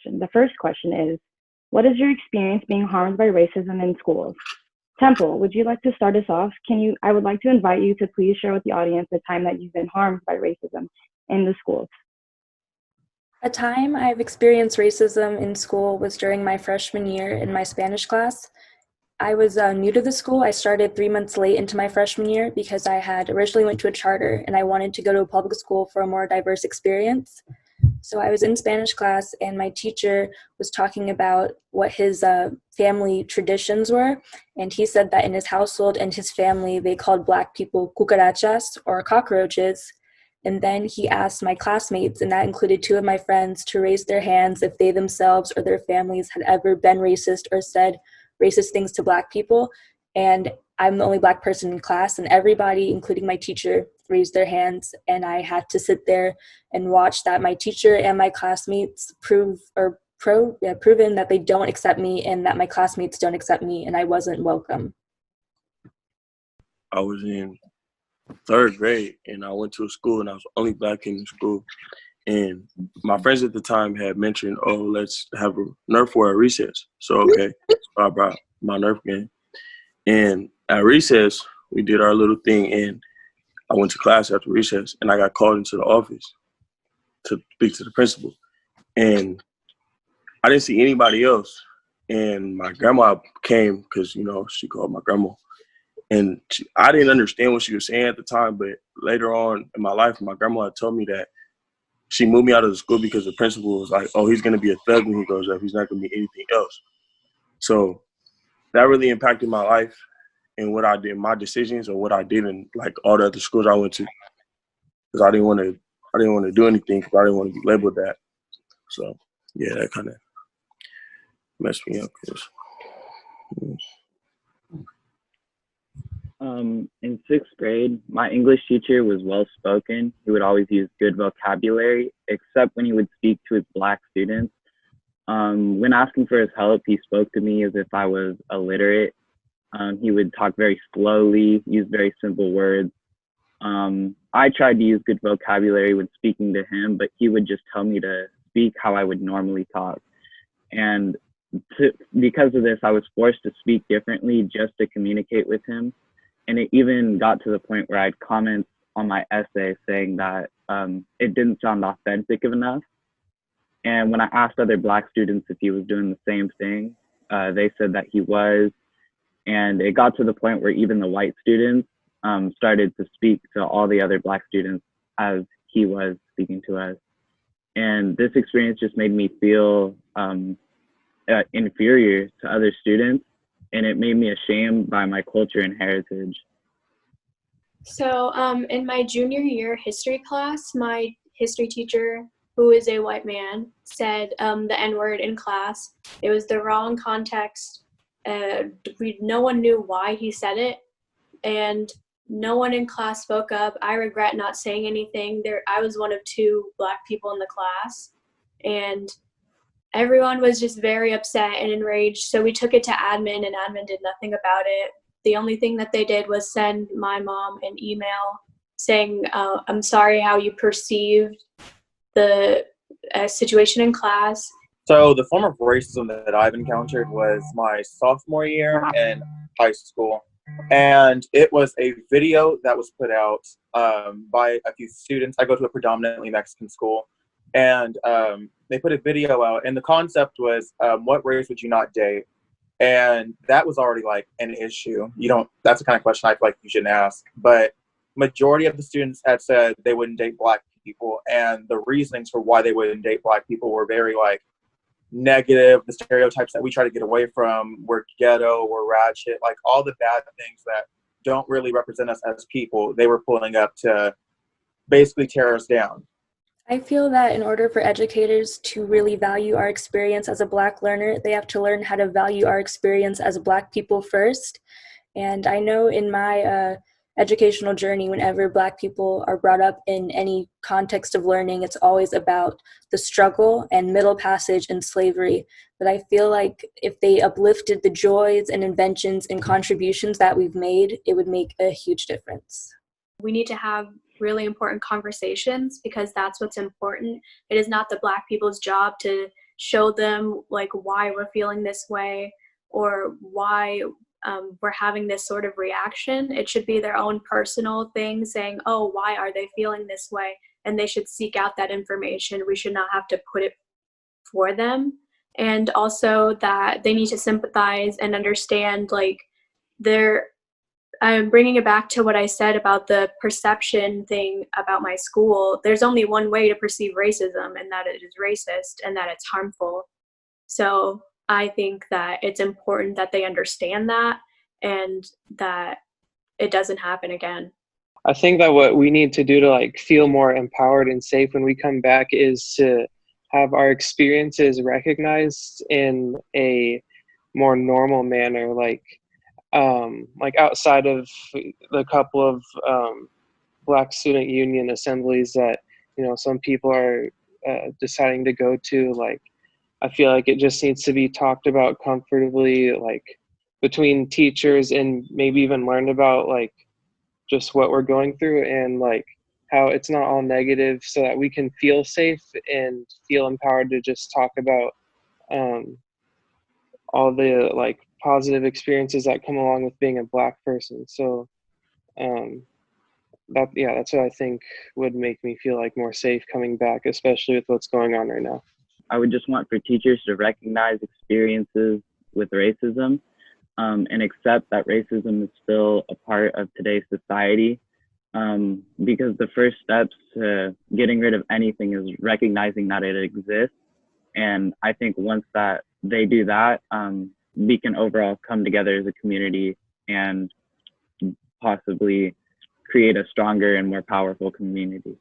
question. The first question is, what is your experience being harmed by racism in schools? Temple, would you like to start us off? I would like to invite you to please share with the audience the time that you've been harmed by racism in the schools. A time I've experienced racism in school was during my freshman year in my Spanish class. I was new to the school. I started 3 months late into my freshman year because I had originally went to a charter and I wanted to go to a public school for a more diverse experience. So I was in Spanish class and my teacher was talking about what his family traditions were. And he said that in his household and his family, they called Black people cucarachas or cockroaches. And then he asked my classmates, and that included 2 of my friends, to raise their hands if they themselves or their families had ever been racist or said racist things to Black people. And I'm the only Black person in class, and everybody, including my teacher, raised their hands, and I had to sit there and watch that my teacher and my classmates proven that they don't accept me and that my classmates don't accept me, and I wasn't welcome. I was in 3rd grade, and I went to a school, and I was the only Black kid in the school. And my friends at the time had mentioned, oh, let's have a Nerf war at recess. So, okay, so I brought my Nerf game. And at recess, we did our little thing, and I went to class after recess, and I got called into the office to speak to the principal. And I didn't see anybody else. And my grandma came because, she called my grandma. And I didn't understand what she was saying at the time, but later on in my life, my grandma had told me that she moved me out of the school because the principal was like, oh, he's going to be a thug when he grows up. He's not going to be anything else. So that really impacted my life and what I did, my decisions, or what I did in like all the other schools I went to, because I didn't want to do anything because I didn't want to be labeled that. So yeah, that kind of messed me up. In 6th grade, my English teacher was well-spoken. He would always use good vocabulary, except when he would speak to his Black students. When asking for his help, he spoke to me as if I was illiterate. He would talk very slowly, use very simple words. I tried to use good vocabulary when speaking to him, but he would just tell me to speak how I would normally talk. And because of this, I was forced to speak differently just to communicate with him. And it even got to the point where I'd comment on my essay saying that it didn't sound authentic enough. And when I asked other Black students if he was doing the same thing, they said that he was. And it got to the point where even the white students started to speak to all the other Black students as he was speaking to us. And this experience just made me feel inferior to other students, and it made me ashamed by my culture and heritage. So in my junior year history class, my history teacher, who is a white man, said the N-word in class. It was the wrong context. No one knew why he said it, and no one in class spoke up. I regret not saying anything. I was one of 2 Black people in the class, and everyone was just very upset and enraged. So we took it to admin, and admin did nothing about it. The only thing that they did was send my mom an email saying, I'm sorry how you perceived the situation in class. So the form of racism that I've encountered was my sophomore year in high school. And it was a video that was put out by a few students. I go to a predominantly Mexican school. And they put a video out. And the concept was, what race would you not date? And that was already like an issue. That's the kind of question I feel like you shouldn't ask. But majority of the students had said they wouldn't date Black people. And the reasonings for why they wouldn't date Black people were very like negative. The stereotypes that we try to get away from, we're ghetto, we're ratchet, like all the bad things that don't really represent us as people, they were pulling up to basically tear us down. I feel that in order for educators to really value our experience as a Black learner, they have to learn how to value our experience as Black people first. And I know in my educational journey, whenever Black people are brought up in any context of learning, it's always about the struggle and middle passage and slavery. But I feel like if they uplifted the joys and inventions and contributions that we've made, it would make a huge difference. We need to have really important conversations because that's what's important. It is not the Black people's job to show them like why we're feeling this way or why we're having this sort of reaction. It should be their own personal thing saying, oh, why are they feeling this way? And they should seek out that information. We should not have to put it for them. And also that they need to sympathize and understand, like, I'm bringing it back to what I said about the perception thing about my school. There's only one way to perceive racism, and that it is racist and that it's harmful. So I think that it's important that they understand that and that it doesn't happen again. I think that what we need to do to like feel more empowered and safe when we come back is to have our experiences recognized in a more normal manner, like outside of the couple of Black Student Union assemblies that, you know, some people are deciding to go to. Like, I feel like it just needs to be talked about comfortably, like between teachers, and maybe even learned about like just what we're going through and like how it's not all negative, so that we can feel safe and feel empowered to just talk about all the like positive experiences that come along with being a Black person. So that's what I think would make me feel like more safe coming back, especially with what's going on right now. I would just want for teachers to recognize experiences with racism and accept that racism is still a part of today's society, because the first steps to getting rid of anything is recognizing that it exists. And I think once that they do that, we can overall come together as a community and possibly create a stronger and more powerful community.